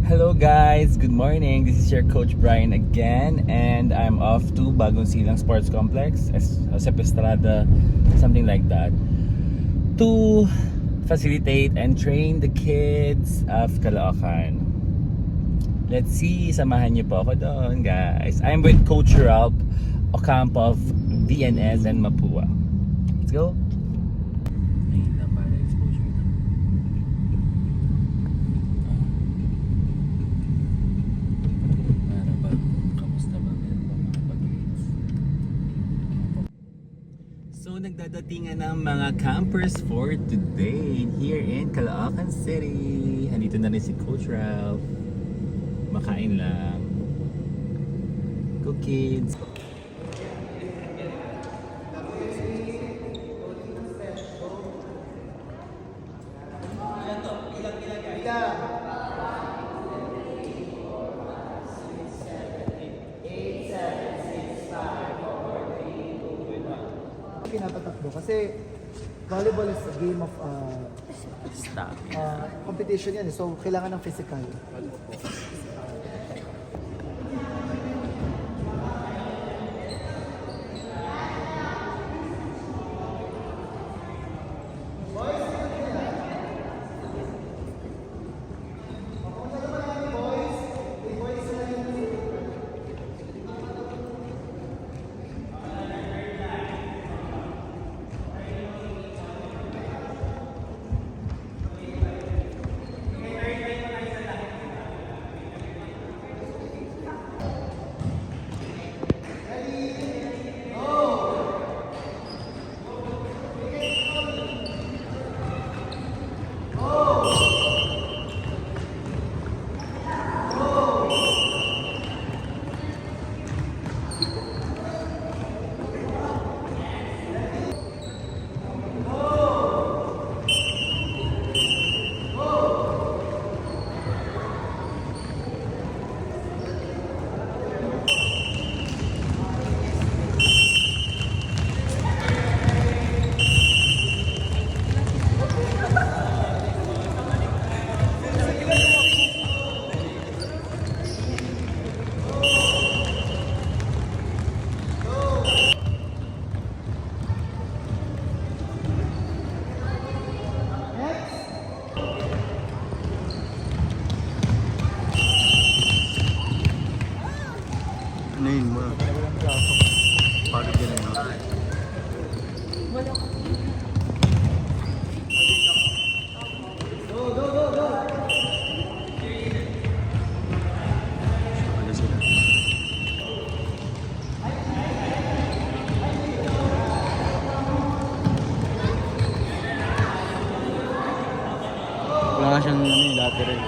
Hello guys, good morning. This is your coach Brian again, and I'm off to Bagong Silang Sports Complex, Josep Estrada, something like that, to facilitate and train the kids of Caloocan. Let's see, samahan niyo po ako doon, guys. I'm with Coach Ralph Ocampo of VNS and Mapua. Let's go. So nagdadatingan ng mga campers for today here in Caloocan City. Handito na rin si Coach Ralph. Makain lang. Go kids! Pinapatakbo kasi volleyball is a game of Stop. competition yan, so kailangan ng physical. Nain mo. Pagod yan mo. Ano sila? Wala nga siyang lateral.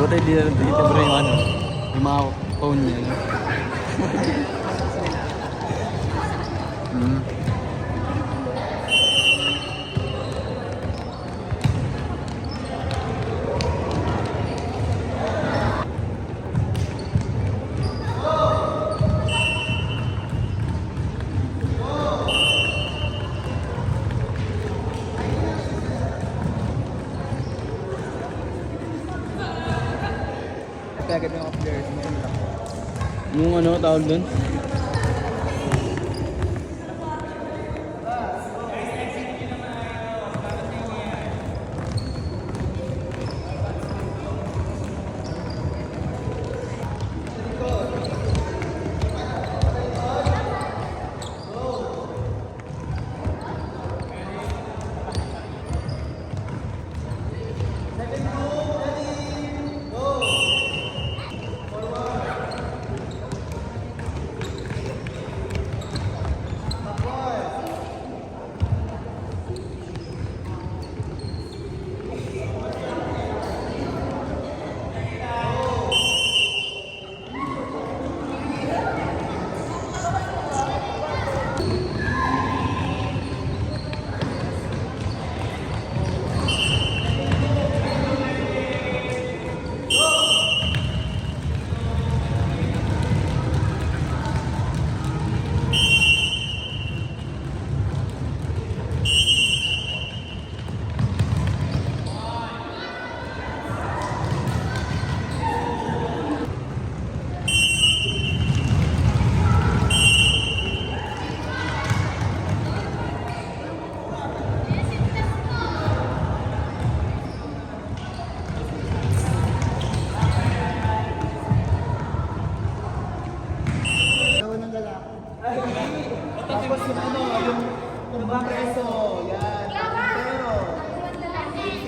Buti di na dito bro yung yung mga phone niya. Agad ng mga players mo. Yung tawag doon?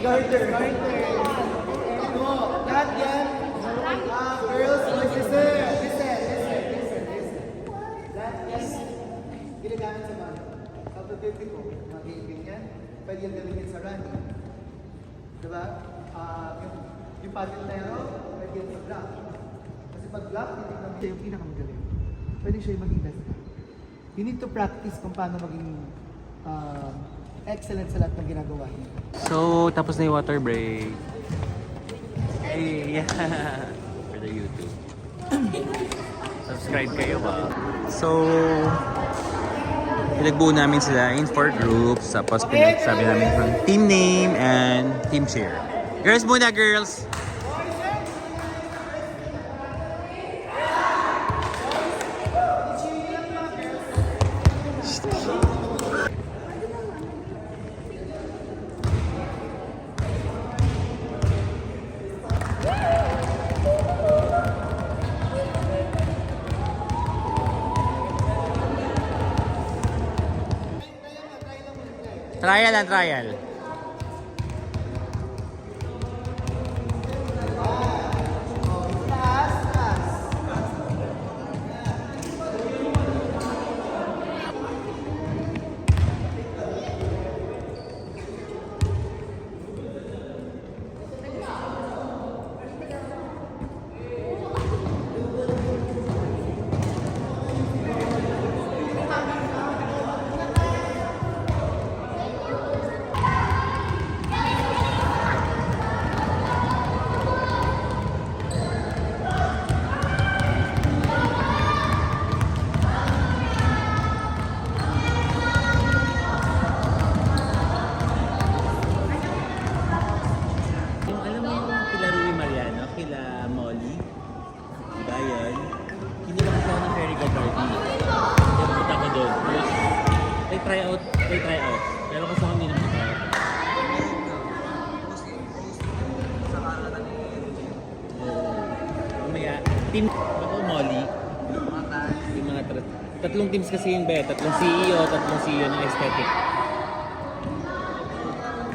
Garter. Lahat yan. Girls, listen. Lahat yan. Ginagamit sa mga. Kapag-50 ko, mag-iipin yan. Pwede yung gamitin sa running. Diba? Yung paddle na yun, pwede yan sa block. Kasi pag block, hindi naman siya yung pinakamagaling. Pwede siya yung maging best. You need to practice kung paano maging excellent sa lahat ng ginagawa niyo. So, tapos na yung water break. Hey, yeah. For the YouTube. Subscribe kayo ba? So, pinagbuo namin sila in 4 groups. Tapos pinagsabi namin from team name and team share. Girls muna, girls! Trial and trial. Yung alam mo yung kila Rui Mariano, kila Molly, diba yun? Kinilang ako ng Ferry Gagardi. Kaya pupunta ko doon. They try out. Pero kasi ako hindi naman try out. Mamaya, team ako Molly. Yung mga tatlong teams kasi yun ba? Tatlong CEO ng aesthetic.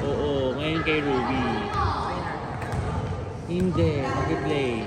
Oo, ngayon kay Ruby. Hindi, mag-play.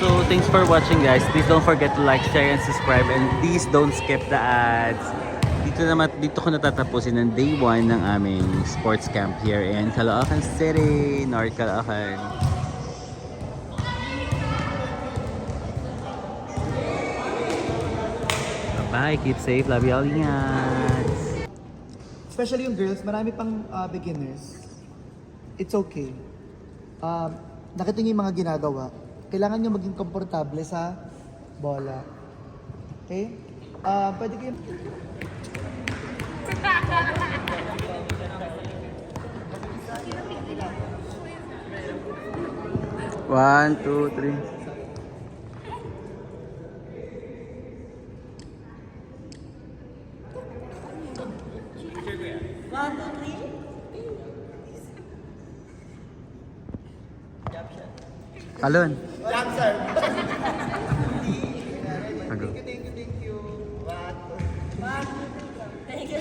So, thanks for watching guys. Please don't forget to like, share, and subscribe. And please don't skip the ads. Dito ko natatapusin ng day 1 ng aming sports camp here in Caloocan City, North Caloocan. Bye, keep safe, love you all, ingat. Especially yung girls, marami pang beginners. It's okay. Nakita niyo yung mga ginagawa. Kailangan nyo maging komportable sa bola. Okay? Pwede kayo... One, two, three. Talon. Jump, sir! Ago. Thank you. What? Thank you.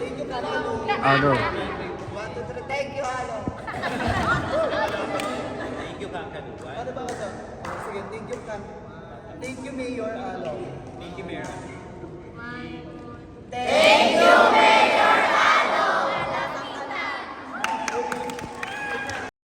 Thank you, Carlo. Ano? 1, 2, 3. Thank you, Alo. Thank you, Kakadu. Ano ba ito? Sige, thank you, Kang. Thank you, Mayor Alo. Thank you, Mayor. Thank